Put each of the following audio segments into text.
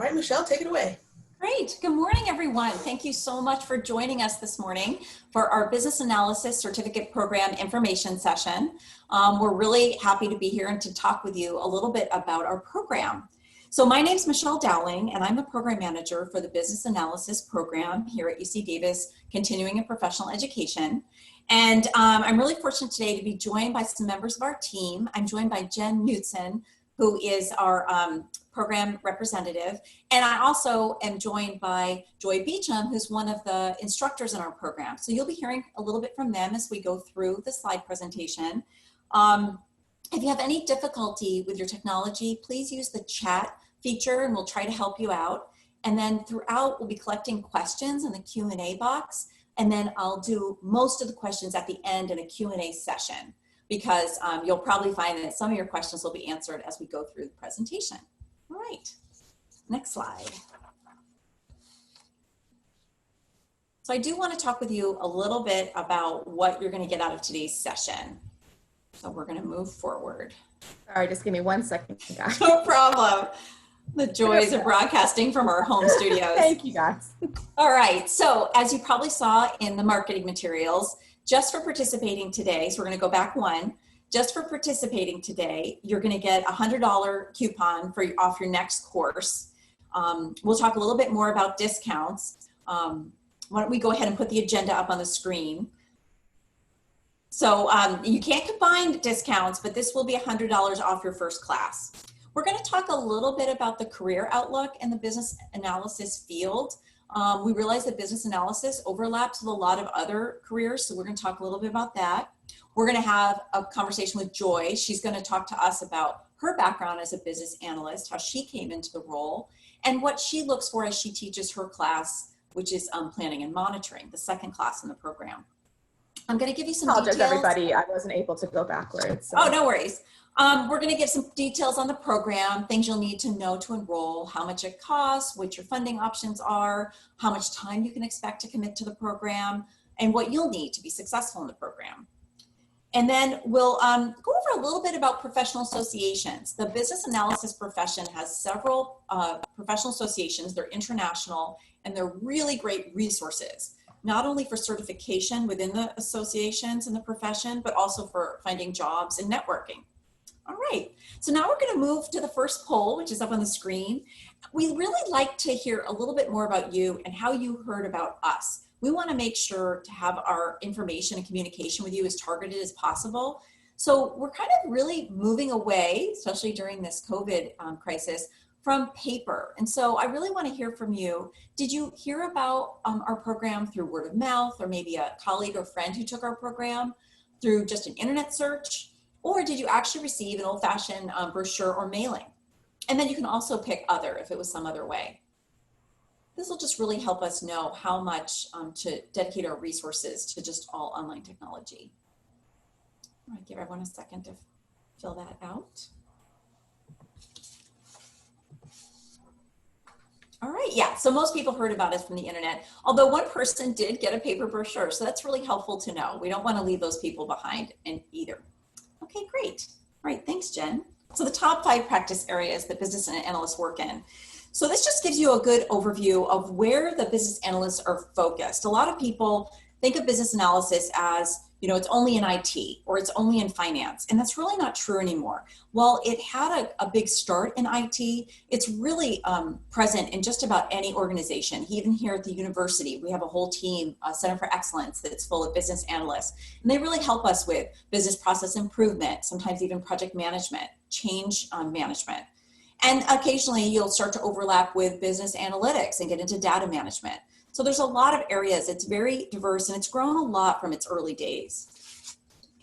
All right, Michelle, take it away. Great. Good morning, everyone. Thank you so much for joining us this morning for our Business Analysis Certificate Program information session. We're really happy to be here and to talk with you a little bit about our program. So my name is Michelle Dowling, and I'm the Program Manager for the Business Analysis Program here at UC Davis Continuing and Professional Education. And I'm really fortunate today to be joined by some members of our team. I'm joined by Jen Knutson, who is our program representative. And I also am joined by Joy Beecham, who's one of the instructors in our program. So you'll be hearing a little bit from them as we go through the slide presentation. If you have any difficulty with your technology, please use the chat feature and we'll try to help you out. And then throughout, we'll be collecting questions in the Q&A box. And then I'll do most of the questions at the end in a Q&A session, because you'll probably find that some of your questions will be answered as we go through the presentation. All right, next slide. So I do want to talk with you a little bit about what you're going to get out of today's session. So we're going to move forward. Sorry, just give me 1 second, guys. No problem. The joys of broadcasting from our home studios. Thank you, guys. All right, so as you probably saw in the marketing materials, just for participating today, so we're going to go back one, just for participating today, you're going to get a $100 coupon off your next course. We'll talk a little bit more about discounts. Why don't we go ahead and put the agenda up on the screen. So you can't combine discounts, but this will be $100 off your first class. We're going to talk a little bit about the career outlook in the business analysis field. We realize that business analysis overlaps with a lot of other careers, so we're going to talk a little bit about that. We're going to have a conversation with Joy. She's going to talk to us about her background as a business analyst, how she came into the role, and what she looks for as she teaches her class, which is planning and monitoring, the second class in the program. I'm going to give you some details. Everybody, I wasn't able to go backwards. So. Oh, no worries. We're going to give some details on the program, things you'll need to know to enroll, how much it costs, what your funding options are, how much time you can expect to commit to the program, and what you'll need to be successful in the program. And then we'll go over a little bit about professional associations. The business analysis profession has several professional associations. They're international, and they're really great resources, not only for certification within the associations and the profession, but also for finding jobs and networking. All right, so now we're going to move to the first poll, which is up on the screen. We really like to hear a little bit more about you and how you heard about us. We want to make sure to have our information and communication with you as targeted as possible. So we're kind of really moving away, especially during this COVID crisis, from paper. And so I really want to hear from you. Did you hear about our program through word of mouth, or maybe a colleague or friend who took our program through just an internet search? Or did you actually receive an old-fashioned brochure or mailing? And then you can also pick other if it was some other way. This will just really help us know how much to dedicate our resources to just all online technology. I'm going to give everyone a second to fill that out. All right, yeah, so most people heard about us from the internet, although one person did get a paper brochure, so that's really helpful to know. We don't want to leave those people behind either. Okay, great. All right, thanks, Jen. So the top 5 practice areas that business analysts work in. So this just gives you a good overview of where the business analysts are focused. A lot of people think of business analysis as, you know, it's only in IT or it's only in finance, and that's really not true anymore. While it had a big start in IT, it's really present in just about any organization. Even here at the university, we have a whole team, a Center for Excellence, that's full of business analysts, and they really help us with business process improvement, sometimes even project management, change management. And occasionally you'll start to overlap with business analytics and get into data management. So there's a lot of areas. It's very diverse, and it's grown a lot from its early days.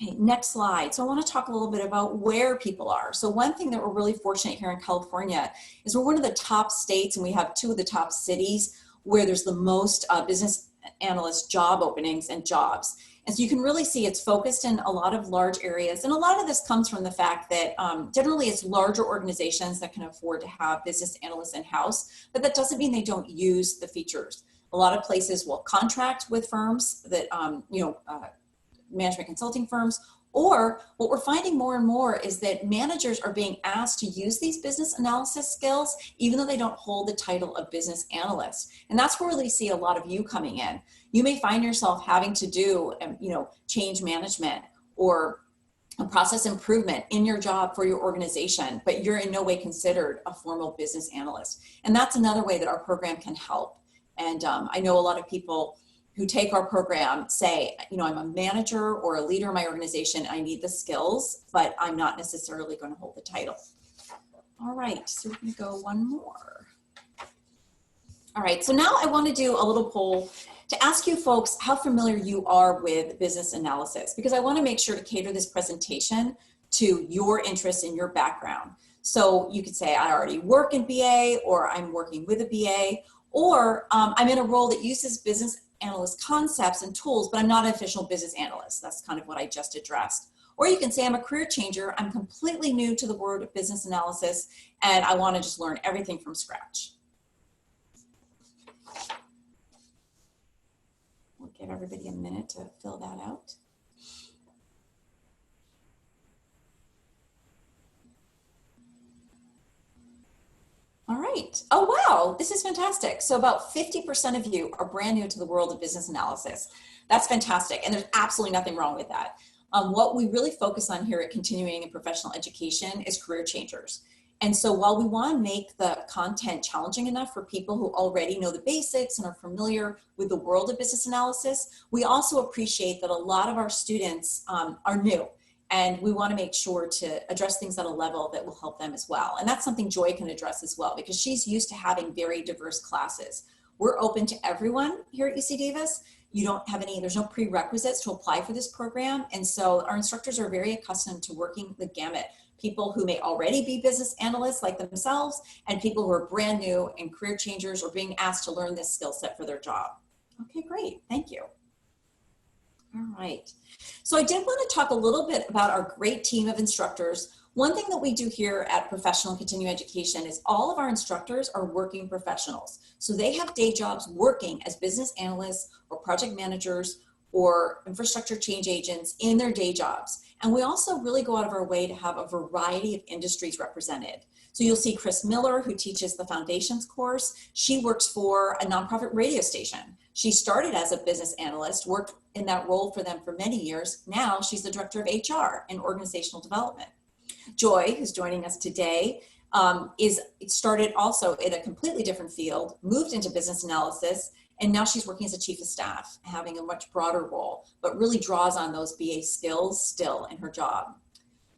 Okay, next slide. So I want to talk a little bit about where people are. So one thing that we're really fortunate here in California is we're one of the top states, and we have 2 of the top cities where there's the most business analyst job openings and jobs. And so you can really see it's focused in a lot of large areas. And a lot of this comes from the fact that generally it's larger organizations that can afford to have business analysts in-house, but that doesn't mean they don't use the features. A lot of places will contract with firms that, management consulting firms, Or what we're finding more and more is that managers are being asked to use these business analysis skills, even though they don't hold the title of business analyst. And that's where we see a lot of you coming in. You may find yourself having to do, change management or a process improvement in your job for your organization, but you're in no way considered a formal business analyst. And that's another way that our program can help. And I know a lot of people who take our program say, I'm a manager or a leader in my organization, I need the skills, but I'm not necessarily going to hold the title. All right, so we can go one more. All right, so now I want to do a little poll to ask you folks how familiar you are with business analysis, because I want to make sure to cater this presentation to your interests and your background. So you could say, I already work in BA, or I'm working with a BA, or I'm in a role that uses business analyst concepts and tools, but I'm not an official business analyst. That's kind of what I just addressed. Or you can say I'm a career changer. I'm completely new to the word of business analysis, and I want to just learn everything from scratch. We'll give everybody a minute to fill that out. All right. Oh, wow. This is fantastic. So about 50% of you are brand new to the world of business analysis. That's fantastic. And there's absolutely nothing wrong with that. What we really focus on here at Continuing and Professional Education is career changers. And so while we want to make the content challenging enough for people who already know the basics and are familiar with the world of business analysis, we also appreciate that a lot of our students are new. And we want to make sure to address things at a level that will help them as well. And that's something Joy can address as well, because she's used to having very diverse classes. We're open to everyone here at UC Davis. You don't have there's no prerequisites to apply for this program. And so our instructors are very accustomed to working the gamut. People who may already be business analysts like themselves, and people who are brand new and career changers or being asked to learn this skill set for their job. Okay, great. Thank you. All right. So I did want to talk a little bit about our great team of instructors. One thing that we do here at Professional and Continuing Education is all of our instructors are working professionals. So they have day jobs working as business analysts or project managers or infrastructure change agents in their day jobs. And we also really go out of our way to have a variety of industries represented. So you'll see Chris Miller, who teaches the Foundations course. She works for a nonprofit radio station. She started as a business analyst, worked in that role for them for many years. Now she's the director of HR and organizational development. Joy, who's joining us today, started also in a completely different field, moved into business analysis, and now she's working as a chief of staff, having a much broader role, but really draws on those BA skills still in her job.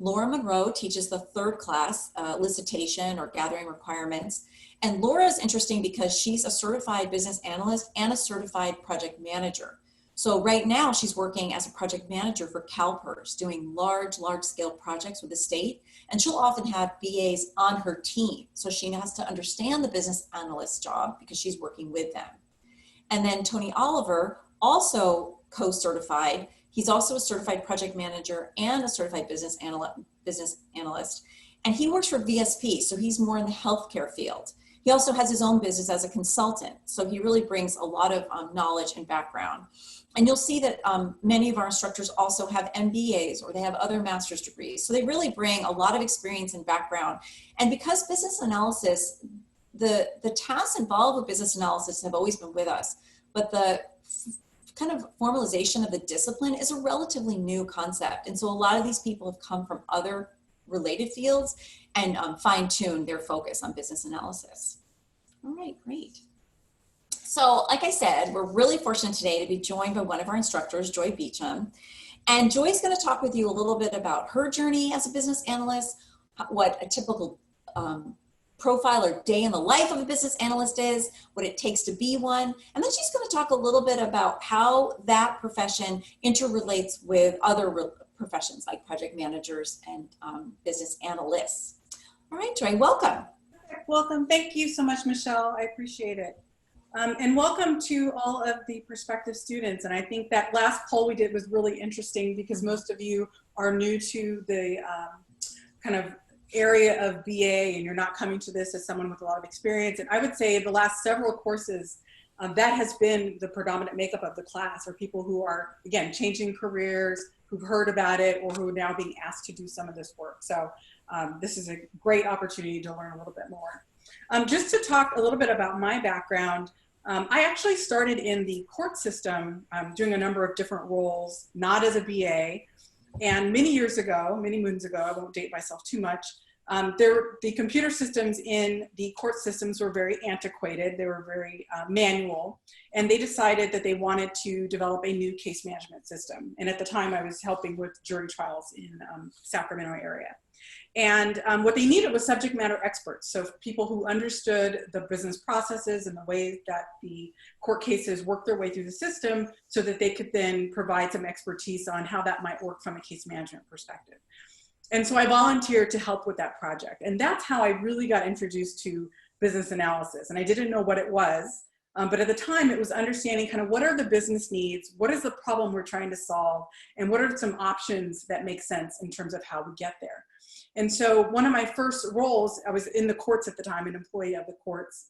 Laura Monroe teaches the third class, elicitation or gathering requirements. And Laura is interesting because she's a certified business analyst and a certified project manager. So right now she's working as a project manager for CalPERS, doing large scale projects with the state. And she'll often have BAs on her team. So she has to understand the business analyst job because she's working with them. And then Tony Oliver, also co-certified. He's also a certified project manager and a certified business analyst. And he works for VSP, so he's more in the healthcare field. He also has his own business as a consultant. So he really brings a lot of knowledge and background. And you'll see that many of our instructors also have MBAs or they have other master's degrees. So they really bring a lot of experience and background. And because business analysis, the tasks involved with business analysis have always been with us, but the kind of formalization of the discipline is a relatively new concept. And so a lot of these people have come from other related fields and fine-tune their focus on business analysis. All right, great. So like I said, we're really fortunate today to be joined by one of our instructors, Joy Beecham. And Joy's going to talk with you a little bit about her journey as a business analyst, what a typical profile or day in the life of a business analyst is, what it takes to be one. And then she's going to talk a little bit about how that profession interrelates with other professions like project managers and business analysts. All right, Joy, welcome. Welcome. Thank you so much, Michelle. I appreciate it. And welcome to all of the prospective students. And I think that last poll we did was really interesting because most of you are new to the kind of area of BA and you're not coming to this as someone with a lot of experience. And I would say the last several courses, that has been the predominant makeup of the class, are people who are, again, changing careers, who've heard about it or who are now being asked to do some of this work. So this is a great opportunity to learn a little bit more. Just to talk a little bit about my background, I actually started in the court system doing a number of different roles, not as a BA. And many years ago, many moons ago, I won't date myself too much, the computer systems in the court systems were very antiquated. They were very manual. And they decided that they wanted to develop a new case management system. And at the time, I was helping with jury trials in Sacramento area. And what they needed was subject matter experts. So people who understood the business processes and the way that the court cases work their way through the system so that they could then provide some expertise on how that might work from a case management perspective. And so I volunteered to help with that project. And that's how I really got introduced to business analysis. And I didn't know what it was, but at the time it was understanding kind of what are the business needs, what is the problem we're trying to solve, and what are some options that make sense in terms of how we get there. And so one of my first roles, I was in the courts at the time, an employee of the courts.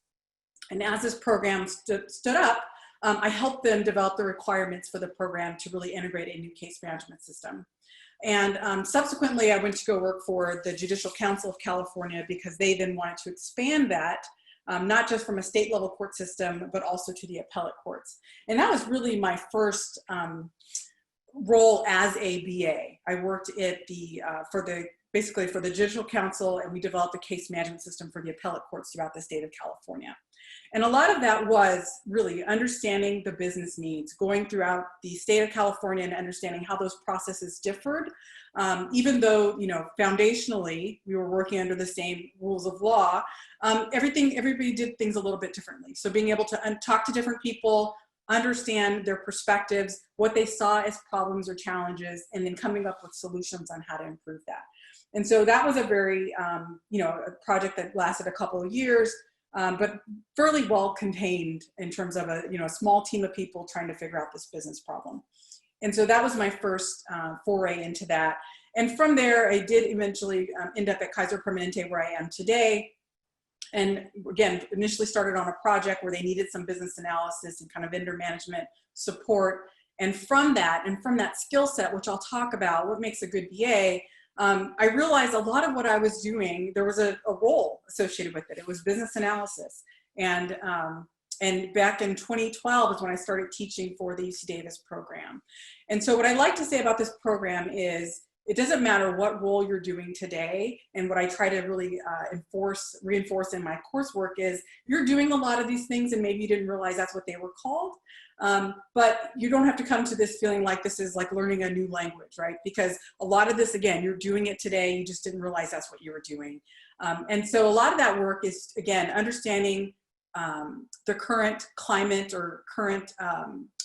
And as this program stood up, I helped them develop the requirements for the program to really integrate a new case management system. And subsequently, I went to go work for the Judicial Council of California because they then wanted to expand that, not just from a state level court system, but also to the appellate courts. And that was really my first role as a BA. I worked at basically for the Judicial Council, and we developed a case management system for the appellate courts throughout the state of California. And a lot of that was really understanding the business needs, going throughout the state of California and understanding how those processes differed. Even though, you know, foundationally, we were working under the same rules of law, everybody did things a little bit differently. So being able to talk to different people, understand their perspectives, what they saw as problems or challenges, and then coming up with solutions on how to improve that. And so that was a very, you know, a project that lasted a couple of years, but fairly well contained in terms of a, you know, a small team of people trying to figure out this business problem. And so that was my first foray into that. And from there, I did eventually end up at Kaiser Permanente, where I am today. And again, initially started on a project where they needed some business analysis and kind of vendor management support. And from that skill set, which I'll talk about, what makes a good BA, I realized a lot of what I was doing, there was a role associated with it. It was business analysis. And back in 2012 is when I started teaching for the UC Davis program. And so what I like to say about this program is, it doesn't matter what role you're doing today, and what I try to really reinforce in my coursework is, you're doing a lot of these things and maybe you didn't realize that's what they were called. But you don't have to come to this feeling like this is like learning a new language, right? Because a lot of this, again, you're doing it today, you just didn't realize that's what you were doing. And so a lot of that work is, again, understanding the current climate or current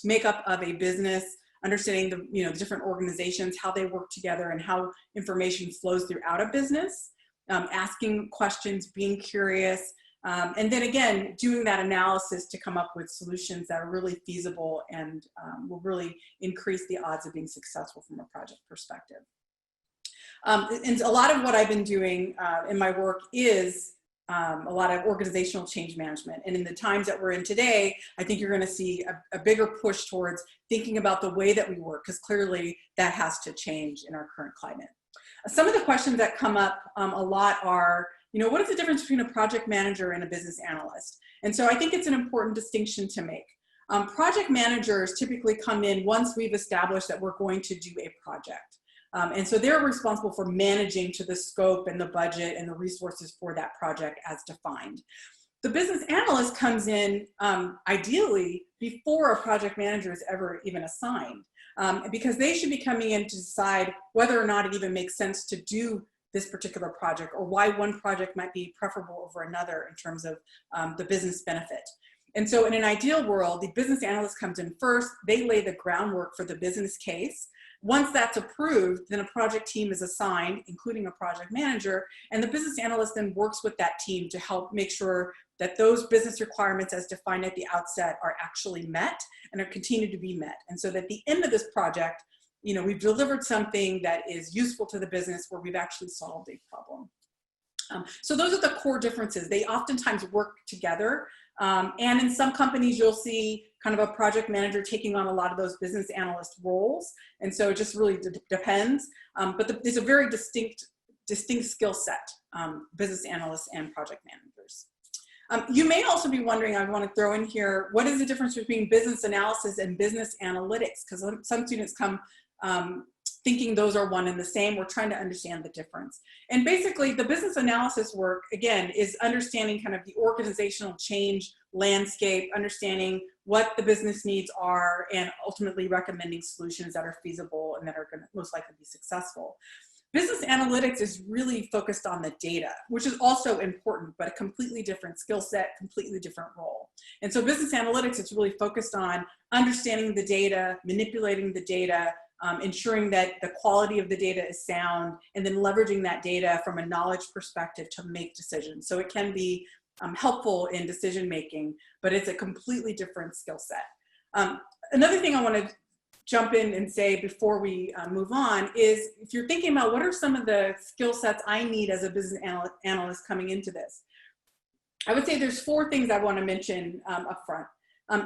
makeup of a business, understanding the, you know, different organizations, how they work together and how information flows throughout a business, asking questions, being curious, and then again, doing that analysis to come up with solutions that are really feasible and will really increase the odds of being successful from a project perspective. And a lot of what I've been doing in my work is a lot of organizational change management. And in the times that we're in today, I think you're going to see a bigger push towards thinking about the way that we work, because clearly that has to change in our current climate. Some of the questions that come up a lot are, you know, what is the difference between a project manager and a business analyst? And so I think it's an important distinction to make. Project managers typically come in once we've established that we're going to do a project. And so they're responsible for managing to the scope and the budget and the resources for that project as defined. The business analyst comes in ideally before a project manager is ever even assigned, because they should be coming in to decide whether or not it even makes sense to do this particular project, or why one project might be preferable over another in terms of the business benefit. And so in an ideal world, the business analyst comes in first, they lay the groundwork for the business case. Once that's approved, then a project team is assigned, including a project manager, and the business analyst then works with that team to help make sure that those business requirements as defined at the outset are actually met and are continued to be met. And so that at the end of this project, you know, we've delivered something that is useful to the business where we've actually solved a problem. So those are the core differences. They oftentimes work together, And in some companies, you'll see kind of a project manager taking on a lot of those business analyst roles. And so it just really depends. But there's a very distinct skill set, business analysts and project managers. You may also be wondering, I want to throw in here, what is the difference between business analysis and business analytics? Because some students come thinking those are one and the same. We're trying to understand the difference. And basically the business analysis work, again, is understanding kind of the organizational change landscape, understanding what the business needs are, and ultimately recommending solutions that are feasible and that are going to most likely be successful. Business analytics is really focused on the data, which is also important, but a completely different skill set, completely different role. And so business analytics is really focused on understanding the data, manipulating the data, ensuring that the quality of the data is sound, and then leveraging that data from a knowledge perspective to make decisions. So it can be helpful in decision making, but it's a completely different skill set. Another thing I want to jump in and say before we move on is, if you're thinking about what are some of the skill sets I need as a business analyst coming into this, I would say there's 4 things I want to mention up front.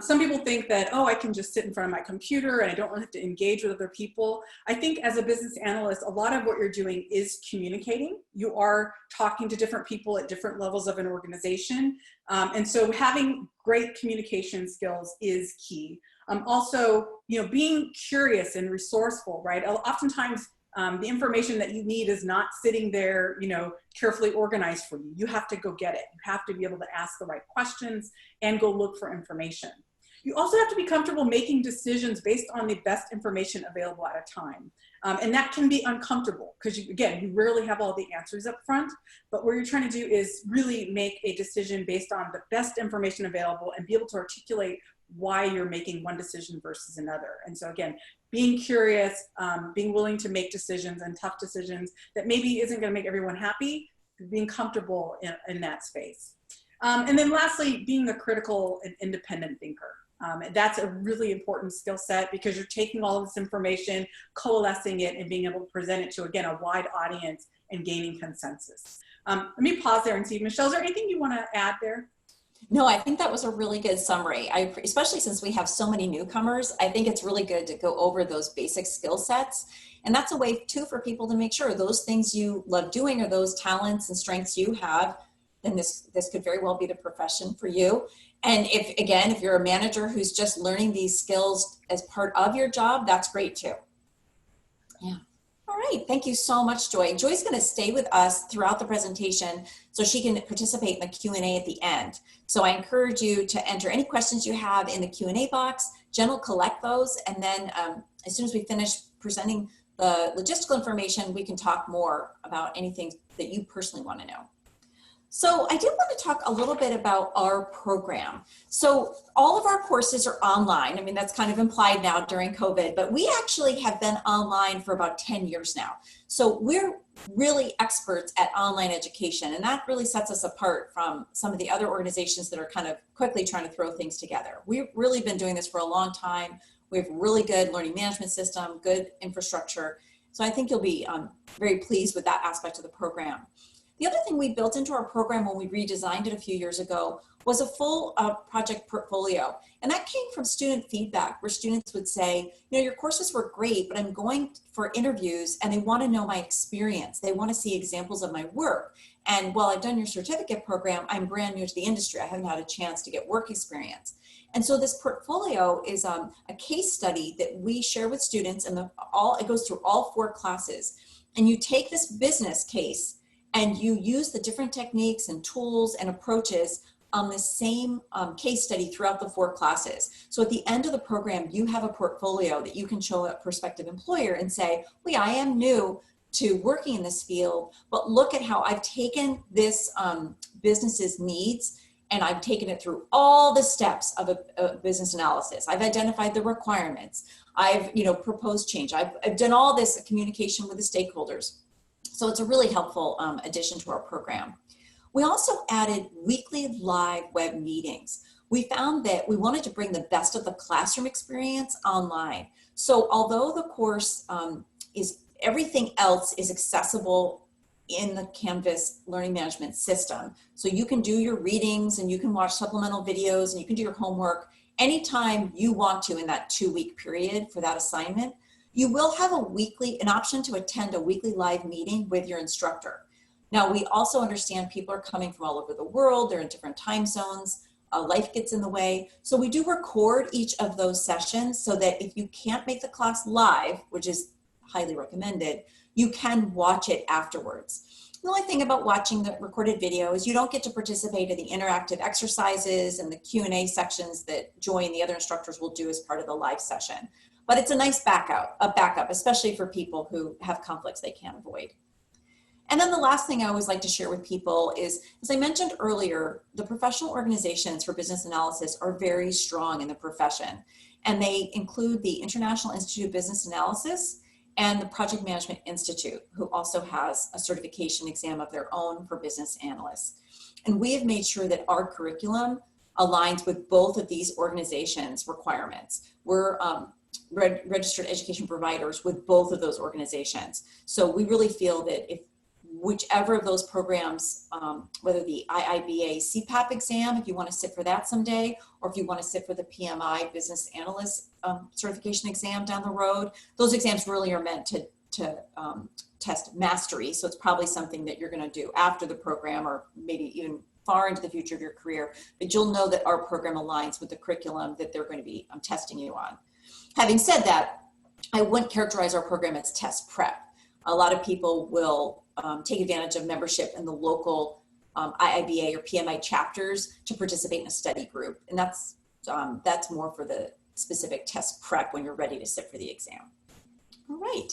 Some people think that, oh, I can just sit in front of my computer and I don't have to engage with other people. I think as a business analyst, a lot of what you're doing is communicating. You are talking to different people at different levels of an organization. And so having great communication skills is key. Also, being curious and resourceful, right? Oftentimes, the information that you need is not sitting there, carefully organized for you. You have to go get it. You have to be able to ask the right questions and go look for information. You also have to be comfortable making decisions based on the best information available at a time. And that can be uncomfortable because, you rarely have all the answers up front. But what you're trying to do is really make a decision based on the best information available and be able to articulate why you're making one decision versus another. And so again, being curious, being willing to make decisions and tough decisions that maybe isn't going to make everyone happy, being comfortable in that space. And then lastly, being a critical and independent thinker. That's a really important skill set because you're taking all of this information, coalescing it, and being able to present it to, again, a wide audience and gaining consensus. Let me pause there and see, Michelle, is there anything you want to add there? No, I think that was a really good summary. Especially since we have so many newcomers, I think it's really good to go over those basic skill sets. And that's a way too for people to make sure those things you love doing or those talents and strengths you have, then this could very well be the profession for you. And if you're a manager who's just learning these skills as part of your job, that's great too. Yeah. All right, thank you so much, Joy. Joy's going to stay with us throughout the presentation so she can participate in the Q&A at the end. So I encourage you to enter any questions you have in the Q&A box. Jen will collect those, and then as soon as we finish presenting the logistical information, we can talk more about anything that you personally want to know. So I did want to talk a little bit about our program. So all of our courses are online. I mean, that's kind of implied now during COVID, but we actually have been online for about 10 years now. So we're really experts at online education, and that really sets us apart from some of the other organizations that are kind of quickly trying to throw things together. We've really been doing this for a long time. We have really good learning management system, good infrastructure. So I think you'll be very pleased with that aspect of the program. The other thing we built into our program when we redesigned it a few years ago was a full project portfolio. And that came from student feedback, where students would say, your courses were great, but I'm going for interviews and they want to know my experience. They want to see examples of my work. And while I've done your certificate program, I'm brand new to the industry. I haven't had a chance to get work experience. And so this portfolio is a case study that we share with students, and it goes through all 4 classes. And you take this business case and you use the different techniques and tools and approaches on the same case study throughout the 4 classes. So at the end of the program, you have a portfolio that you can show a prospective employer and say, well, yeah, I am new to working in this field, but look at how I've taken this business's needs and I've taken it through all the steps of a business analysis. I've identified the requirements. I've proposed change. I've done all this communication with the stakeholders. So it's a really helpful addition to our program. We also added weekly live web meetings. We found that we wanted to bring the best of the classroom experience online. So although the course everything else is accessible in the Canvas learning management system. So you can do your readings and you can watch supplemental videos and you can do your homework anytime you want to in that 2-week period for that assignment. You will have an option to attend a weekly live meeting with your instructor. Now, we also understand people are coming from all over the world. They're in different time zones. Life gets in the way. So we do record each of those sessions so that if you can't make the class live, which is highly recommended, you can watch it afterwards. The only thing about watching the recorded video is you don't get to participate in the interactive exercises and the Q&A sections that Joy and the other instructors will do as part of the live session. But it's a nice backup, especially for people who have conflicts they can't avoid. And then the last thing I always like to share with people is, as I mentioned earlier, the professional organizations for business analysis are very strong in the profession. And they include the International Institute of Business Analysis and the Project Management Institute, who also has a certification exam of their own for business analysts. And we have made sure that our curriculum aligns with both of these organizations' requirements. We're registered education providers with both of those organizations. So we really feel that if whichever of those programs, whether the IIBA CPAP exam, if you want to sit for that someday, or if you want to sit for the PMI Business Analyst certification exam down the road, those exams really are meant to test mastery. So it's probably something that you're going to do after the program or maybe even far into the future of your career. But you'll know that our program aligns with the curriculum that they're going to be testing you on. Having said that, I wouldn't characterize our program as test prep. A lot of people will take advantage of membership in the local IIBA or PMI chapters to participate in a study group. And that's more for the specific test prep when you're ready to sit for the exam. All right.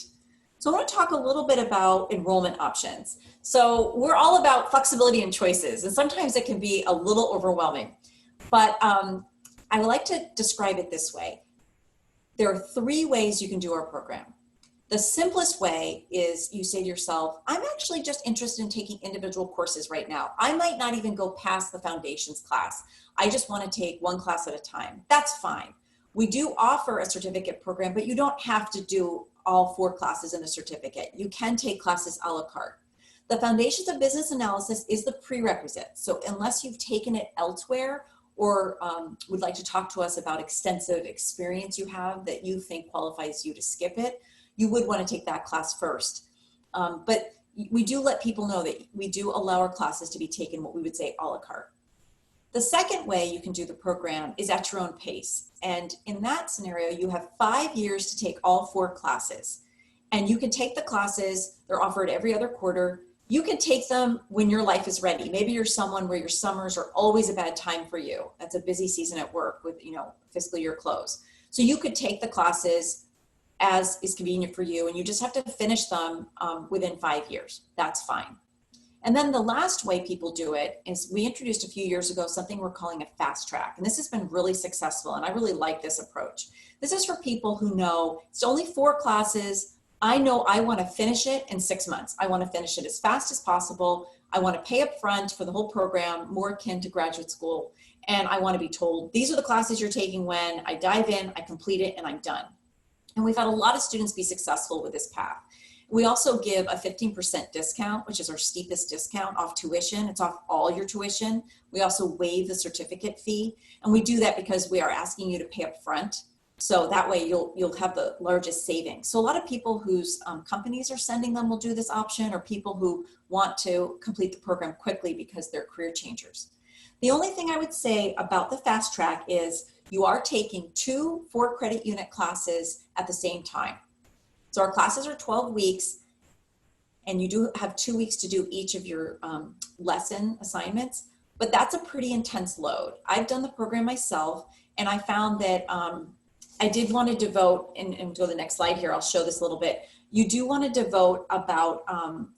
So I want to talk a little bit about enrollment options. So we're all about flexibility and choices, and sometimes it can be a little overwhelming. But I like to describe it this way. There are 3 ways you can do our program. The simplest way is you say to yourself, I'm actually just interested in taking individual courses right now. I might not even go past the foundations class. I just want to take 1 class at a time. That's fine. We do offer a certificate program, but you don't have to do all 4 classes in a certificate. You can take classes a la carte. The Foundations of Business Analysis is the prerequisite. So unless you've taken it elsewhere or would like to talk to us about extensive experience you have that you think qualifies you to skip it, you would want to take that class first. But we do let people know that we do allow our classes to be taken what we would say a la carte. The second way you can do the program is at your own pace. And in that scenario, you have 5 years to take all 4 classes. And you can take the classes, they're offered every other quarter. You can take them when your life is ready. Maybe you're someone where your summers are always a bad time for you. That's a busy season at work with, fiscal year close. So you could take the classes as is convenient for you, and you just have to finish them within 5 years. That's fine. And then the last way people do it is we introduced a few years ago something we're calling a fast track. And this has been really successful, and I really like this approach. This is for people who know it's only 4 classes. I know I want to finish it in 6 months. I want to finish it as fast as possible. I want to pay up front for the whole program, more akin to graduate school. And I want to be told, these are the classes you're taking when I dive in, I complete it, and I'm done. And we've had a lot of students be successful with this path. We also give a 15% discount, which is our steepest discount off tuition. It's off all your tuition. We also waive the certificate fee. And we do that because we are asking you to pay up front. So that way you'll have the largest savings. So a lot of people whose companies are sending them will do this option, or people who want to complete the program quickly because they're career changers. The only thing I would say about the fast track is you are taking 2 4-credit unit classes at the same time. So our classes are 12 weeks, and you do have 2 weeks to do each of your lesson assignments, but that's a pretty intense load. I've done the program myself, and I found that I did want to devote, and go to the next slide here, I'll show this a little bit. You do want to devote about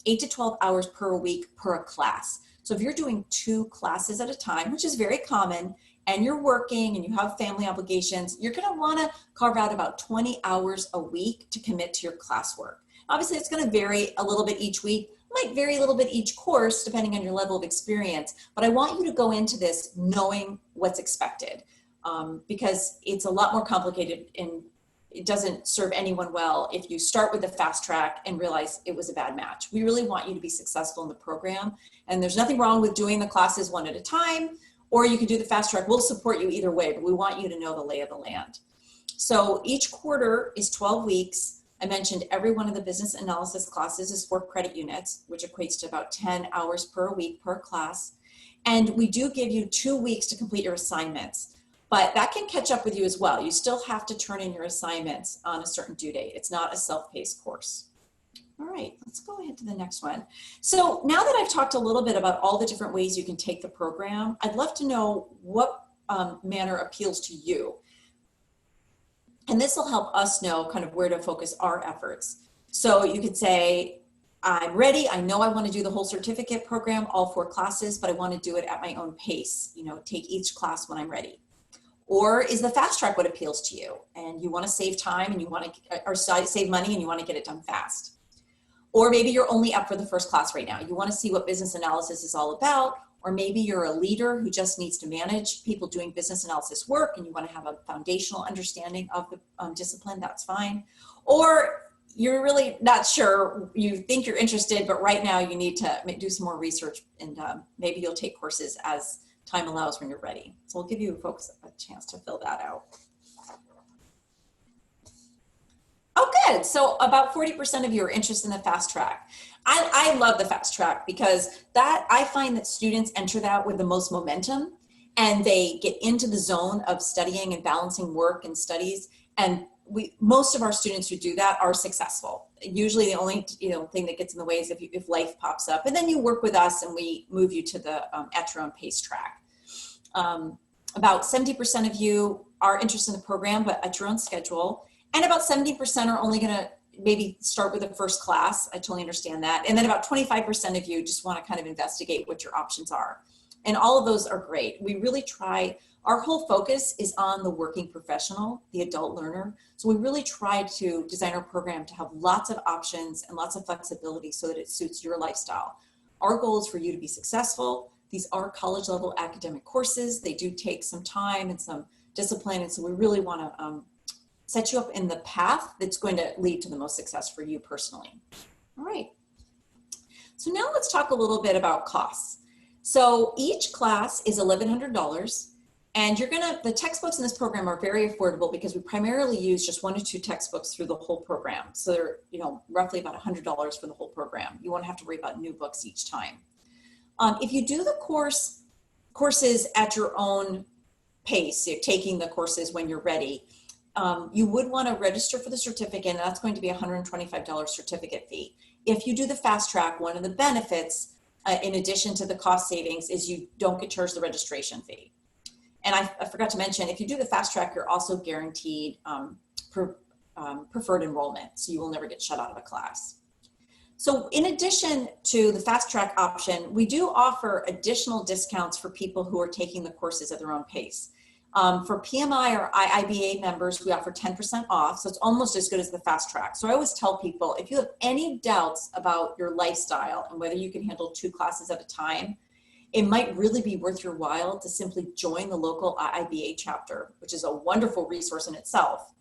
8 to 12 hours per week per class. So if you're doing 2 classes at a time, which is very common, and you're working and you have family obligations, you're going to want to carve out about 20 hours a week to commit to your classwork. Obviously, it's going to vary a little bit each week, might vary a little bit each course depending on your level of experience, but I want you to go into this knowing what's expected because it's a lot more complicated it doesn't serve anyone well if you start with the fast track and realize it was a bad match. We really want you to be successful in the program, and there's nothing wrong with doing the classes one at a time, or you can do the fast track. We'll support you either way, but we want you to know the lay of the land. So each quarter is 12 weeks. I mentioned every one of the business analysis classes is 4 credit units, which equates to about 10 hours per week per class. And we do give you 2 weeks to complete your assignments, but that can catch up with you as well. You still have to turn in your assignments on a certain due date. It's not a self-paced course. All right, let's go ahead to the next one. So now that I've talked a little bit about all the different ways you can take the program, I'd love to know what manner appeals to you. And this will help us know kind of where to focus our efforts. So you could say, I'm ready. I know I want to do the whole certificate program, all 4 classes, but I want to do it at my own pace, take each class when I'm ready. Or is the fast track what appeals to you? And you want to save time and you want to, or save money and you want to get it done fast. Or maybe you're only up for the first class right now. You want to see what business analysis is all about. Or maybe you're a leader who just needs to manage people doing business analysis work and you want to have a foundational understanding of the discipline. That's fine. Or you're really not sure, you think you're interested, but right now you need to do some more research, and maybe you'll take courses as time allows when you're ready. So we'll give you folks a chance to fill that out. Oh, good. So about 40% of you are interested in the fast track. I love the fast track because I find that students enter that with the most momentum, and they get into the zone of studying and balancing work and studies. And most of our students who do that are successful. Usually the only thing that gets in the way is if life pops up, and then you work with us and we move you to the at your own pace track. About 70% of you are interested in the program, but at your own schedule. And about 70% are only going to maybe start with the first class. I totally understand that. And then about 25% of you just want to kind of investigate what your options are. And all of those are great. We really try, our whole focus is on the working professional, the adult learner. So we really try to design our program to have lots of options and lots of flexibility so that it suits your lifestyle. Our goal is for you to be successful. These are college level academic courses. They do take some time and some discipline. And so we really want to set you up in the path that's going to lead to the most success for you personally. All right. So now let's talk a little bit about costs. So each class is $1,100, and the textbooks in this program are very affordable because we primarily use just 1 or 2 textbooks through the whole program. So they're, roughly about $100 for the whole program. You won't have to worry about new books each time. If you do the courses at your own pace, you're taking the courses when you're ready, you would want to register for the certificate, and that's going to be a $125 certificate fee. If you do the fast track, one of the benefits, in addition to the cost savings, is you don't get charged the registration fee. And I forgot to mention, if you do the fast track, you're also guaranteed preferred enrollment, so you will never get shut out of a class. So in addition to the fast track option, we do offer additional discounts for people who are taking the courses at their own pace. For PMI or IIBA members, we offer 10% off, so it's almost as good as the fast track. So I always tell people, if you have any doubts about your lifestyle and whether you can handle 2 classes at a time, it might really be worth your while to simply join the local IIBA chapter, which is a wonderful resource in itself.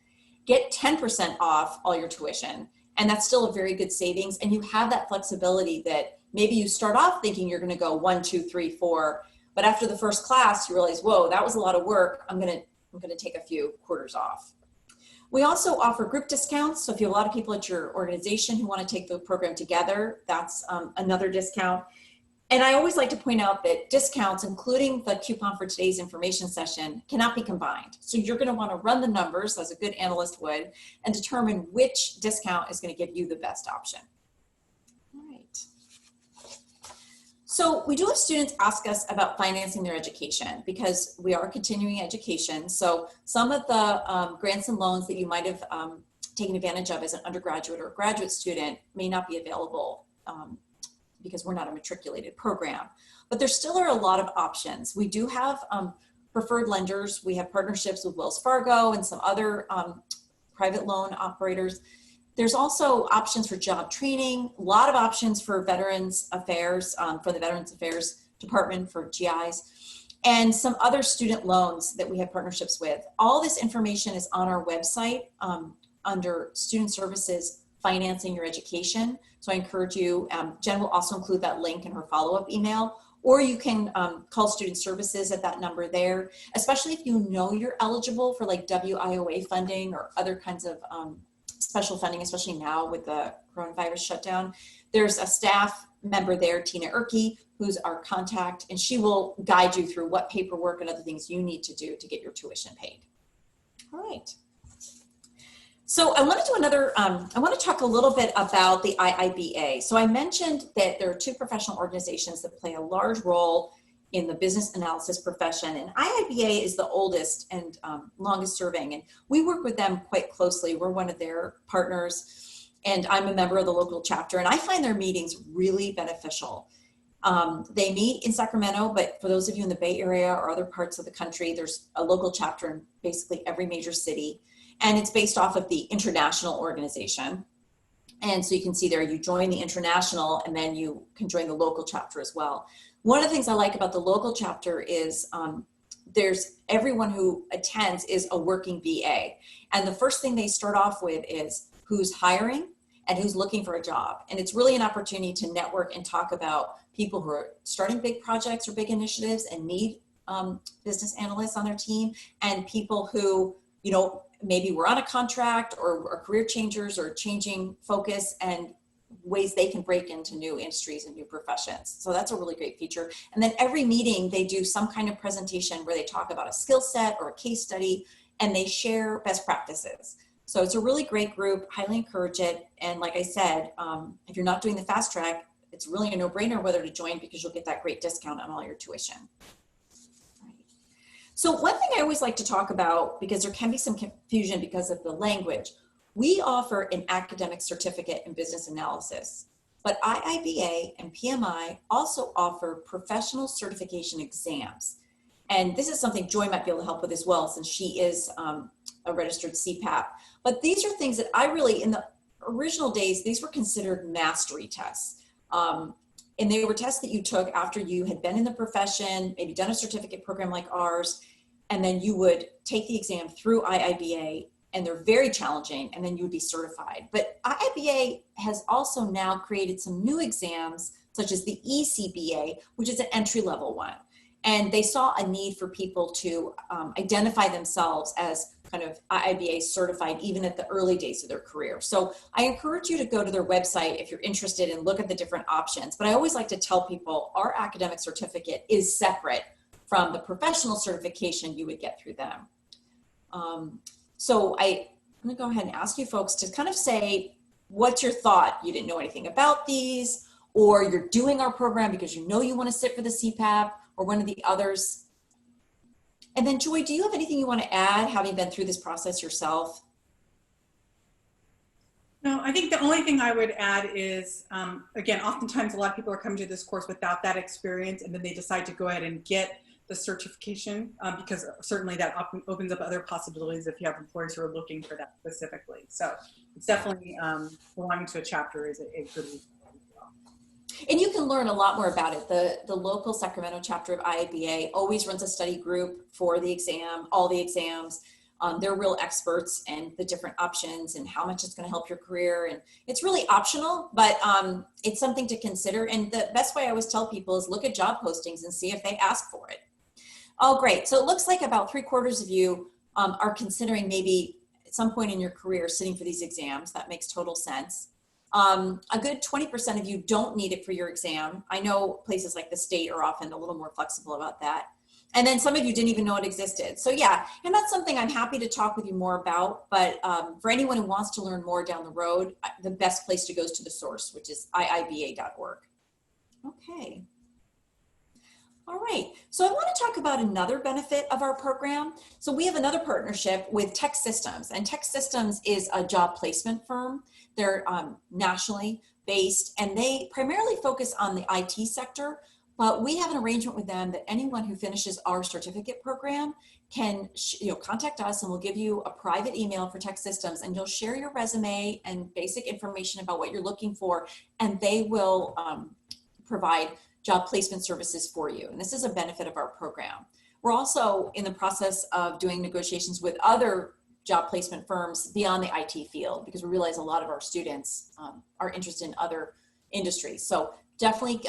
Get 10% off all your tuition, and that's still a very good savings, and you have that flexibility that maybe you start off thinking you're going to go 1, 2, 3, 4, but after the first class, you realize, whoa, that was a lot of work. I'm going to take a few quarters off. We also offer group discounts. So if you have a lot of people at your organization who want to take the program together, that's another discount. And I always like to point out that discounts, including the coupon for today's information session, cannot be combined. So you're going to want to run the numbers, as a good analyst would, and determine which discount is going to give you the best option. All right. So we do have students ask us about financing their education because we are continuing education. So some of the grants and loans that you might have taken advantage of as an undergraduate or graduate student may not be available because we're not a matriculated program. But there still are a lot of options. We do have preferred lenders. We have partnerships with Wells Fargo and some other private loan operators. There's also options for job training, a lot of options for Veterans Affairs, for the Veterans Affairs Department, for GIs, and some other student loans that we have partnerships with. All this information is on our website. under student services, financing your education. So I encourage you, Jen will also include that link in her follow-up email, or you can call student services at that number there, especially if you know you're eligible for like WIOA funding or other kinds of special funding, especially now with the coronavirus shutdown. There's a staff member there, Tina Erke, who's our contact, and she will guide you through what paperwork and other things you need to do to get your tuition paid. All right. So I want to do another, I want to talk a little bit about the IIBA. So I mentioned that there are two professional organizations that play a large role in the business analysis profession, and IIBA is the oldest and longest serving, and we work with them quite closely. We're one of their partners, and I'm a member of the local chapter, and I find their meetings really beneficial. They meet in Sacramento, but for those of you in the Bay Area or other parts of the country, there's a local chapter in basically every major city, and it's based off of the international organization. And so you can see there, you join the international, and then you can join the local chapter as well. One of the things I like about the local chapter is there's everyone who attends is a working BA. And the first thing they start off with is who's hiring and who's looking for a job. And it's really an opportunity to network and talk about people who are starting big projects or big initiatives and need business analysts on their team, and people who, you know, maybe were on a contract or are career changers or changing focus and ways they can break into new industries and new professions. So that's a really great feature. And then every meeting they do some kind of presentation where they talk about a skill set or a case study, and they share best practices. So it's a really great group, highly encourage it. And like I said, if you're not doing the fast track, it's really a no-brainer whether to join, because you'll get that great discount on all your tuition. So one thing I always like to talk about, because there can be some confusion because of the language, we offer an academic certificate in business analysis, but IIBA and PMI also offer professional certification exams. And this is something Joy might be able to help with as well, since she is a registered CPAP. But these are things that I really, in the original days, these were considered mastery tests. And they were tests that you took after you had been in the profession, maybe done a certificate program like ours, and then you would take the exam through IIBA, and they're very challenging, and then you would be certified. But IIBA has also now created some new exams, such as the ECBA, which is an entry-level one. And they saw a need for people to identify themselves as kind of IIBA certified, even at the early days of their career. So I encourage you to go to their website if you're interested and look at the different options. But I always like to tell people our academic certificate is separate from the professional certification you would get through them. So I'm gonna go ahead and ask you folks to kind of say, what's your thought? You didn't know anything about these, or you're doing our program because you know you wanna sit for the CPAP or one of the others. And then Joy, do you have anything you wanna add, having been through this process yourself? No, I think the only thing I would add is, again, oftentimes a lot of people are coming to this course without that experience, and then they decide to go ahead and get the certification, because certainly that opens up other possibilities if you have employers who are looking for that specifically. So it's definitely belonging to a chapter is a good reason. And you can learn a lot more about it. The local Sacramento chapter of IIBA always runs a study group for the exam, all the exams. They're real experts in the different options and how much it's going to help your career. And it's really optional, but it's something to consider. And the best way I always tell people is look at job postings and see if they ask for it. Oh, great. So it looks like about 3/4 of you are considering maybe at some point in your career sitting for these exams. That makes total sense. A good 20% of you don't need it for your exam. I know places like the state are often a little more flexible about that. And then some of you didn't even know it existed. So yeah, and that's something I'm happy to talk with you more about. But for anyone who wants to learn more down the road, the best place to go is to the source, which is iiba.org. Okay. All right, so I want to talk about another benefit of our program. So we have another partnership with Tech Systems, and Tech Systems is a job placement firm. They're nationally based, and they primarily focus on the IT sector, but we have an arrangement with them that anyone who finishes our certificate program can contact us, and we'll give you a private email for Tech Systems, and you'll share your resume and basic information about what you're looking for, and they will provide job placement services for you. And this is a benefit of our program. We're also in the process of doing negotiations with other job placement firms beyond the IT field, because we realize a lot of our students are interested in other industries. So definitely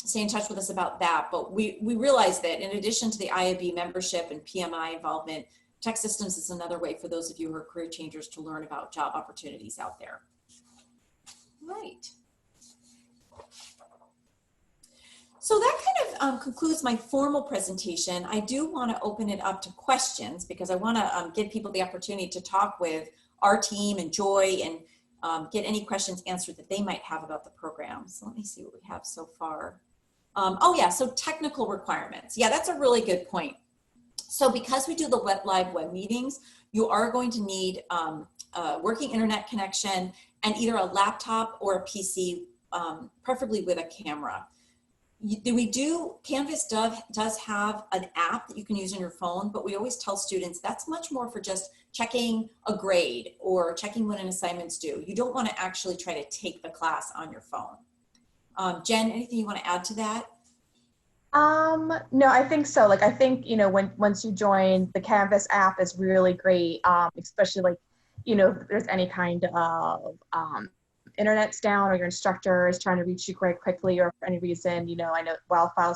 stay in touch with us about that. But we realize that in addition to the IIB membership and PMI involvement, Tech Systems is another way for those of you who are career changers to learn about job opportunities out there. Right. So that kind of concludes my formal presentation. I do want to open it up to questions because I want to give people the opportunity to talk with our team and Joy and get any questions answered that they might have about the program. So let me see what we have so far. Oh yeah, so technical requirements. Yeah, that's a really good point. So because we do the live web meetings, you are going to need a working internet connection and either a laptop or a PC, preferably with a camera. Canvas does have an app that you can use on your phone, but we always tell students that's much more for just checking a grade or checking when an assignment's due. You don't want to actually try to take the class on your phone. Jen, anything you want to add to that? No, I think so. Like, I think, you know, once you join, the Canvas app is really great, especially like, you know, if there's any kind of internet's down or your instructor is trying to reach you quite quickly, or for any reason, you know, I know wildfire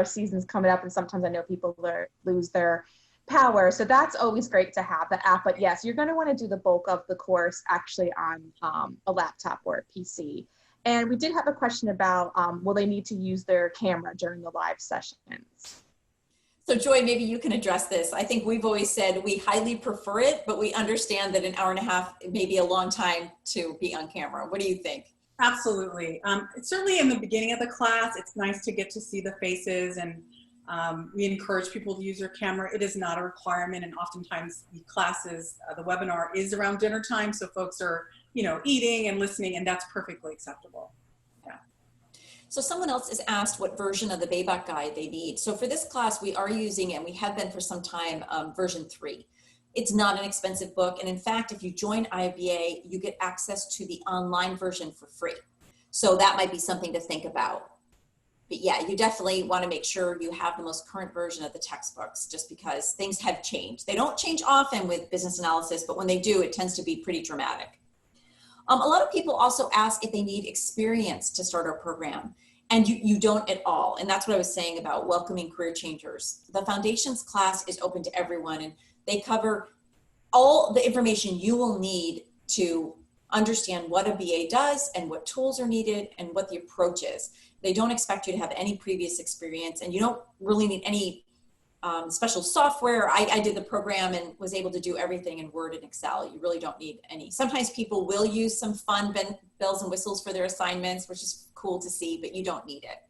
season's coming up, and sometimes I know people lose their power. So that's always great to have the app. But yes, you're going to want to do the bulk of the course actually on a laptop or a PC. And we did have a question about, will they need to use their camera during the live sessions? So Joy, maybe you can address this. I think we've always said we highly prefer it, but we understand that an hour and a half may be a long time to be on camera. What do you think? Absolutely. Certainly in the beginning of the class, it's nice to get to see the faces, and we encourage people to use their camera. It is not a requirement, and oftentimes the classes, the webinar is around dinner time, so folks are, you know, eating and listening, and that's perfectly acceptable. Yeah. So someone else has asked what version of the BABAC guide they need. So for this class, we are using, and we have been for some time, version 3. It's not an expensive book. And in fact, if you join IIBA, you get access to the online version for free. So that might be something to think about. But yeah, you definitely want to make sure you have the most current version of the textbooks, just because things have changed. They don't change often with business analysis, but when they do, it tends to be pretty dramatic. A lot of people also ask if they need experience to start our program, and you don't at all. And that's what I was saying about welcoming career changers. The foundations class is open to everyone, and they cover all the information you will need to understand what a BA does and what tools are needed and what the approach is. They don't expect you to have any previous experience, and you don't really need any special software. I did the program and was able to do everything in Word and Excel. You really don't need any. Sometimes people will use some fun bells and whistles for their assignments, which is cool to see, but you don't need it.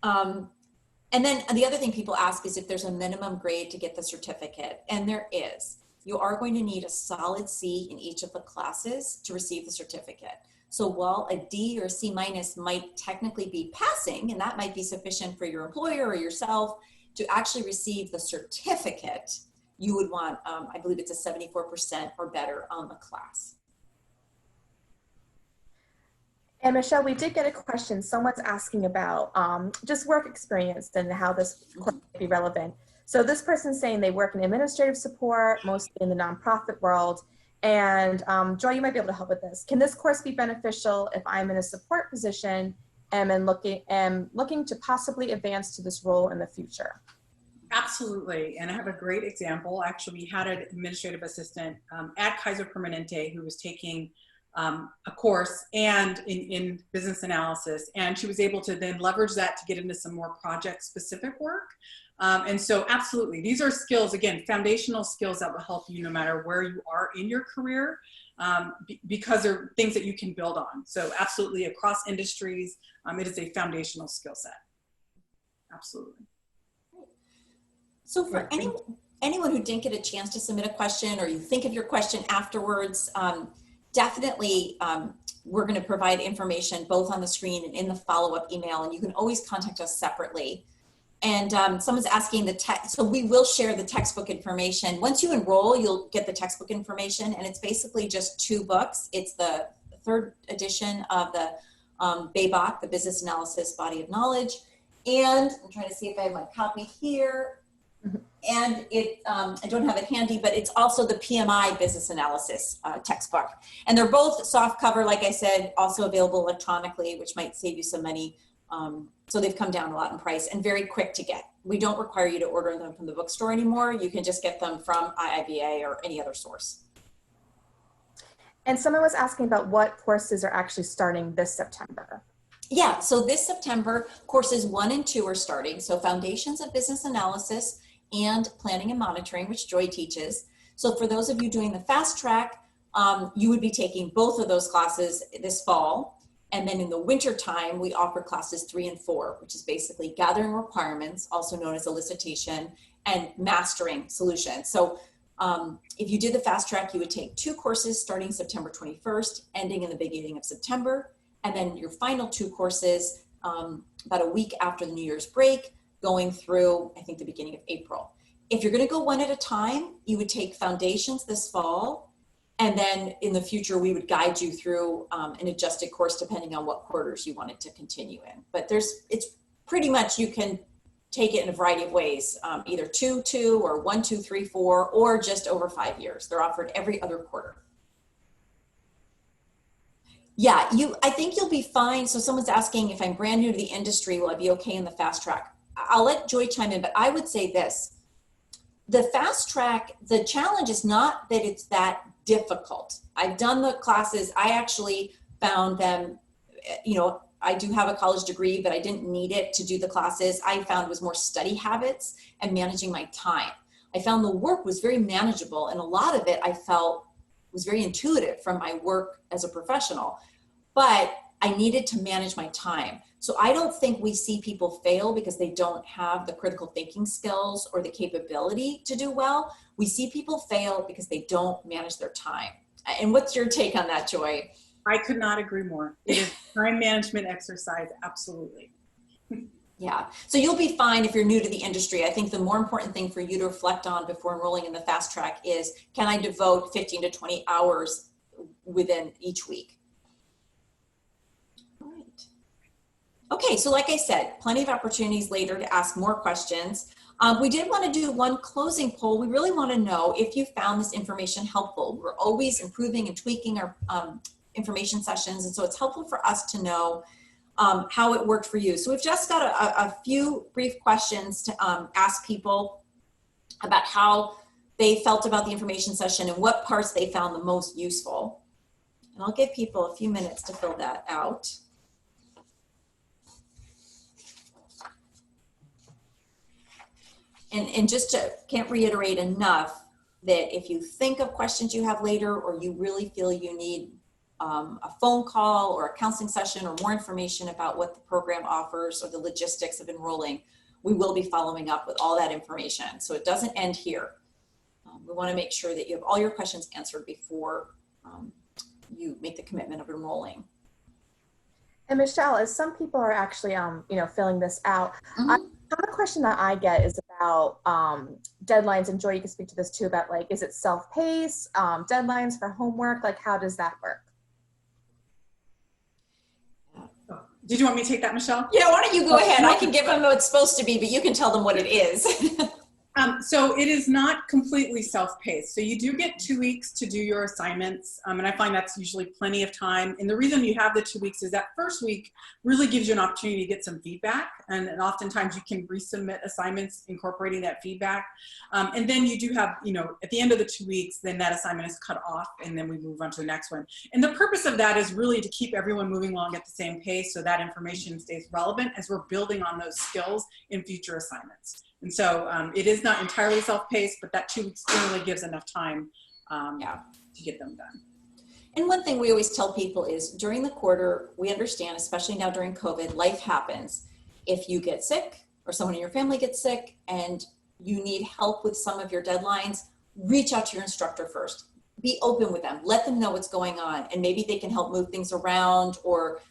And then the other thing people ask is if there's a minimum grade to get the certificate, and there is. You are going to need a solid C in each of the classes to receive the certificate. So while a D or a C minus might technically be passing, and that might be sufficient for your employer or yourself, to actually receive the certificate, you would want, I believe it's a 74% or better on the class. And Michelle, we did get a question. Someone's asking about just work experience and how this course might be relevant. So this person's saying they work in administrative support, mostly in the nonprofit world. And Joy, you might be able to help with this. Can this course be beneficial if I'm in a support position and am looking to possibly advance to this role in the future? Absolutely, and I have a great example. Actually, we had an administrative assistant at Kaiser Permanente who was taking a course and in business analysis, and she was able to then leverage that to get into some more project-specific work. And so absolutely, these are skills, again, foundational skills that will help you no matter where you are in your career, because they're things that you can build on. So absolutely, across industries, it is a foundational skill set. Absolutely. So for anyone who didn't get a chance to submit a question, or you think of your question afterwards, definitely we're going to provide information both on the screen and in the follow-up email, and you can always contact us separately. And someone's asking so we will share the textbook information. Once you enroll, you'll get the textbook information, and it's basically just 2 books. It's the 3rd edition of the BABAC, the Business Analysis Body of Knowledge. And I'm trying to see if I have my copy here. And I don't have it handy, but it's also the PMI business analysis textbook. And they're both soft cover, like I said, also available electronically, which might save you some money. So they've come down a lot in price and very quick to get. We don't require you to order them from the bookstore anymore. You can just get them from IIBA or any other source. And someone was asking about what courses are actually starting this September. Yeah, so this September, courses 1 and 2 are starting. So Foundations of Business Analysis and Planning and Monitoring, which Joy teaches. So for those of you doing the fast track, you would be taking both of those classes this fall. And then in the winter time, we offer classes 3 and 4, which is basically gathering requirements, also known as elicitation, and mastering solutions. So if you did the fast track, you would take 2 courses starting September 21st, ending in the beginning of September. And then your final 2 courses about a week after the New Year's break, going through, I think, the beginning of April. If you're going to go one at a time, you would take Foundations this fall. And then in the future, we would guide you through an adjusted course depending on what quarters you wanted to continue in. But it's pretty much, you can take it in a variety of ways, either 2-2 or 1-2-3-4, or just over 5 years. They're offered every other quarter. Yeah, I think you'll be fine. So someone's asking if I'm brand new to the industry, will I be okay in the fast track? I'll let Joy chime in, but I would say this. The fast track, the challenge is not that it's that difficult. I've done the classes. I actually found them, I do have a college degree, but I didn't need it to do the classes. I found was more study habits and managing my time. I found the work was very manageable, and a lot of it I felt was very intuitive from my work as a professional, but I needed to manage my time. So I don't think we see people fail because they don't have the critical thinking skills or the capability to do well. We see people fail because they don't manage their time. And what's your take on that, Joy? I could not agree more. It is time management exercise, absolutely. Yeah, so you'll be fine if you're new to the industry. I think the more important thing for you to reflect on before enrolling in the fast track is, can I devote 15 to 20 hours within each week? All right. Okay, so like I said, plenty of opportunities later to ask more questions. We did want to do one closing poll. We really want to know if you found this information helpful. We're always improving and tweaking our information sessions, and so it's helpful for us to know how it worked for you. So we've just got a few brief questions to ask people about how they felt about the information session and what parts they found the most useful. And I'll give people a few minutes to fill that out. And just can't reiterate enough that if you think of questions you have later, or you really feel you need a phone call or a counseling session or more information about what the program offers or the logistics of enrolling, we will be following up with all that information. So it doesn't end here. We want to make sure that you have all your questions answered before you make the commitment of enrolling. And Michelle, as some people are actually, filling this out, another question that I get is about deadlines, and Joy, you can speak to this too, about like, is it self-paced, deadlines for homework, like how does that work? Did you want me to take that, Michelle? Yeah, why don't you go ahead? I can give them what it's supposed to be, but you can tell them what it is. So it is not completely self-paced. So you do get 2 weeks to do your assignments. And I find that's usually plenty of time. And the reason you have the 2 weeks is that first week really gives you an opportunity to get some feedback. And oftentimes you can resubmit assignments incorporating that feedback. And then you do have, at the end of the 2 weeks, then that assignment is cut off and then we move on to the next one. And the purpose of that is really to keep everyone moving along at the same pace so that information stays relevant as we're building on those skills in future assignments. And so it is not entirely self-paced, but that 2 weeks generally gives enough time to get them done. And one thing we always tell people is during the quarter, we understand, especially now during COVID, life happens. If you get sick or someone in your family gets sick and you need help with some of your deadlines, reach out to your instructor first. Be open with them. Let them know what's going on, and maybe they can help move things around or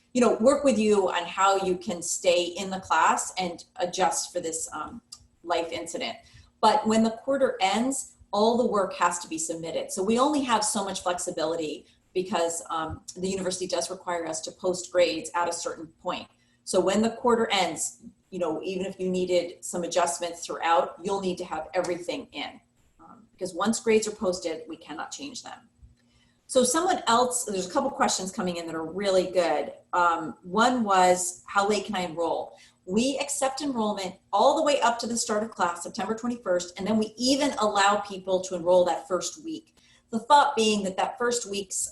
work with you on how you can stay in the class and adjust for this life incident. But when the quarter ends, all the work has to be submitted. So we only have so much flexibility because the university does require us to post grades at a certain point. So when the quarter ends, you know, even if you needed some adjustments throughout, you'll need to have everything in. Because once grades are posted, we cannot change them. So someone else, there's a couple questions coming in that are really good. One was, how late can I enroll? We accept enrollment all the way up to the start of class, September 21st, and then we even allow people to enroll that first week. The thought being that that first week's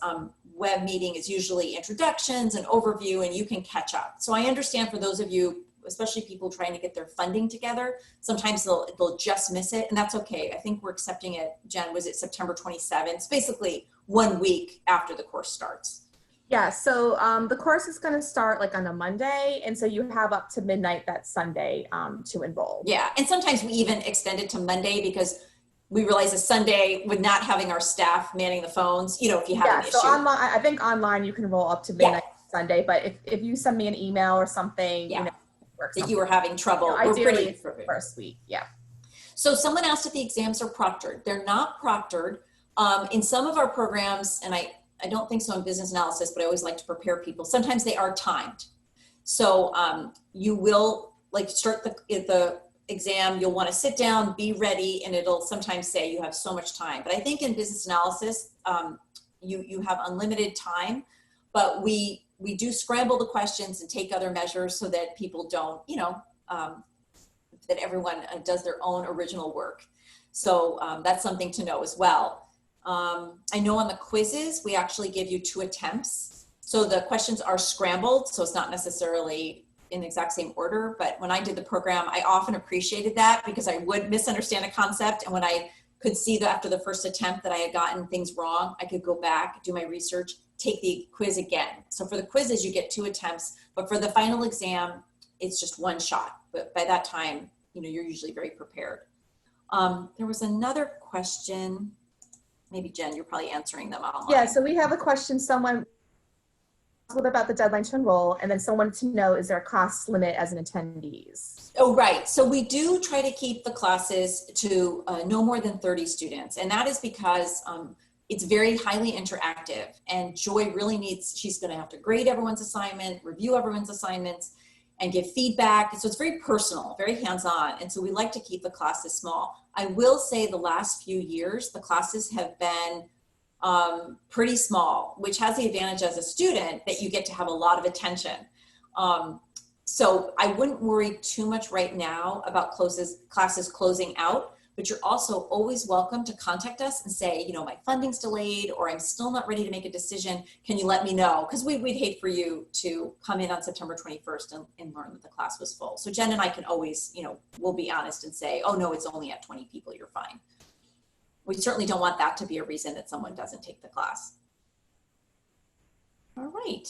web meeting is usually introductions and overview, and you can catch up. So I understand for those of you, especially people trying to get their funding together, sometimes they'll just miss it, and that's okay. I think we're accepting it, Jen, was it September 27th? It's basically 1 week after the course starts. Yeah, so the course is going to start like on a Monday, and so you have up to midnight that Sunday to enroll. Yeah, and sometimes we even extend it to Monday because we realize a Sunday with not having our staff manning the phones, you know, if you have an issue. So online, I think online you can enroll up to midnight Sunday, but if you send me an email or something, you know, that you were having trouble, you know, ideally it's the first week, So someone asked if the exams are proctored. They're not proctored. In some of our programs, and I don't think so in business analysis, but I always like to prepare people. Sometimes they are timed. So you will like start the exam, you'll want to sit down, be ready, and it'll sometimes say you have so much time. But I think in business analysis, you have unlimited time, but we do scramble the questions and take other measures so that people don't, you know, that everyone does their own original work. So that's something to know as well. I know on the quizzes, we actually give you 2 attempts. So the questions are scrambled, so it's not necessarily in the exact same order, but when I did the program, I often appreciated that because I would misunderstand a concept, and when I could see that after the first attempt that I had gotten things wrong, I could go back, do my research, take the quiz again. So for the quizzes, you get 2 attempts, but for the final exam, it's just 1 shot. But by that time, you know, you're usually very prepared. There was another question. Maybe Jen, you're probably answering them online. Yeah, so we have a question, someone a little bit about the deadline to enroll, and then someone to know, is there a class limit as an attendees? Oh, right. So we do try to keep the classes to no more than 30 students. And that is because it's very highly interactive, and Joy really needs, she's going to have to grade everyone's assignment, review everyone's assignments, and give feedback. So it's very personal, very hands-on. And so we like to keep the classes small. I will say the last few years, the classes have been pretty small, which has the advantage as a student that you get to have a lot of attention. So I wouldn't worry too much right now about classes closing out, but you're also always welcome to contact us and say, you know, my funding's delayed, or I'm still not ready to make a decision. Can you let me know? Because we'd hate for you to come in on September 21st and learn that the class was full. So Jen and I can always, you know, we'll be honest and say, oh no, it's only at 20 people, you're fine. We certainly don't want that to be a reason that someone doesn't take the class. All right.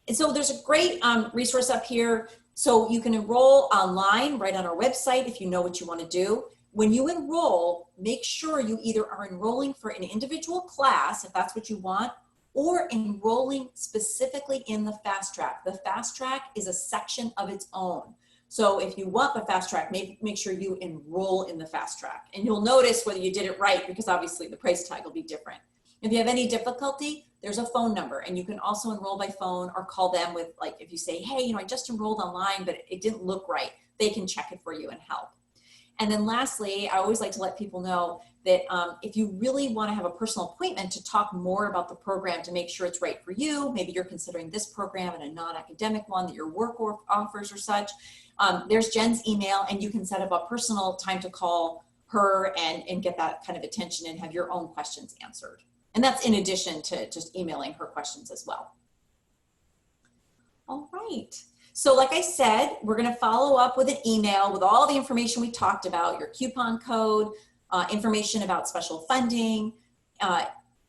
And so there's a great resource up here. So you can enroll online right on our website if you know what you want to do. When you enroll, make sure you either are enrolling for an individual class, if that's what you want, or enrolling specifically in the fast track. The fast track is a section of its own. So if you want the fast track, make sure you enroll in the fast track. And you'll notice whether you did it right, because obviously the price tag will be different. If you have any difficulty, there's a phone number, and you can also enroll by phone or call them with, like, if you say, hey, you know, I just enrolled online, but it didn't look right, they can check it for you and help. And then lastly, I always like to let people know that if you really want to have a personal appointment to talk more about the program to make sure it's right for you, maybe you're considering this program and a non-academic one that your work offers or such, there's Jen's email, and you can set up a personal time to call her and get that kind of attention and have your own questions answered. And that's in addition to just emailing her questions as well. All right. So like I said, we're going to follow up with an email with all the information we talked about, your coupon code, information about special funding,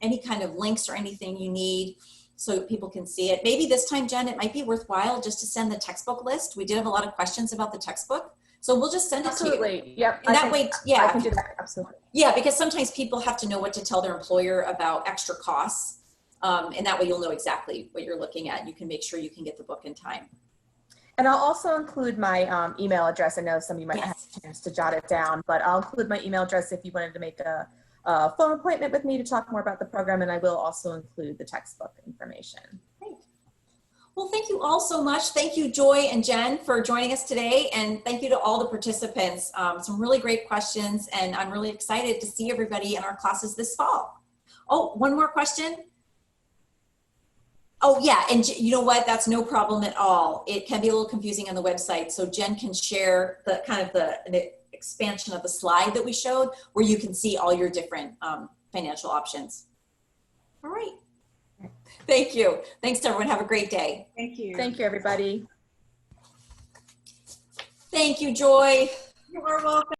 any kind of links or anything you need so people can see it. Maybe this time, Jen, it might be worthwhile just to send the textbook list. We did have a lot of questions about the textbook. So we'll just send it to you. Absolutely. Yep. And that way, yeah. I can do that. Absolutely. Yeah, because sometimes people have to know what to tell their employer about extra costs. And that way you'll know exactly what you're looking at. You can make sure you can get the book in time. And I'll also include my email address. I know some of you might have a chance to jot it down, but I'll include my email address if you wanted to make a phone appointment with me to talk more about the program, and I will also include the textbook information. Great. Well, thank you all so much. Thank you, Joy and Jen, for joining us today. And thank you to all the participants. Some really great questions, and I'm really excited to see everybody in our classes this fall. Oh, one more question. Oh yeah, and you know what? That's no problem at all. It can be a little confusing on the website. So Jen can share the kind of the expansion of the slide that we showed, where you can see all your different financial options. All right. Thank you. Thanks everyone. Have a great day. Thank you. Thank you, everybody. Thank you, Joy. You are welcome.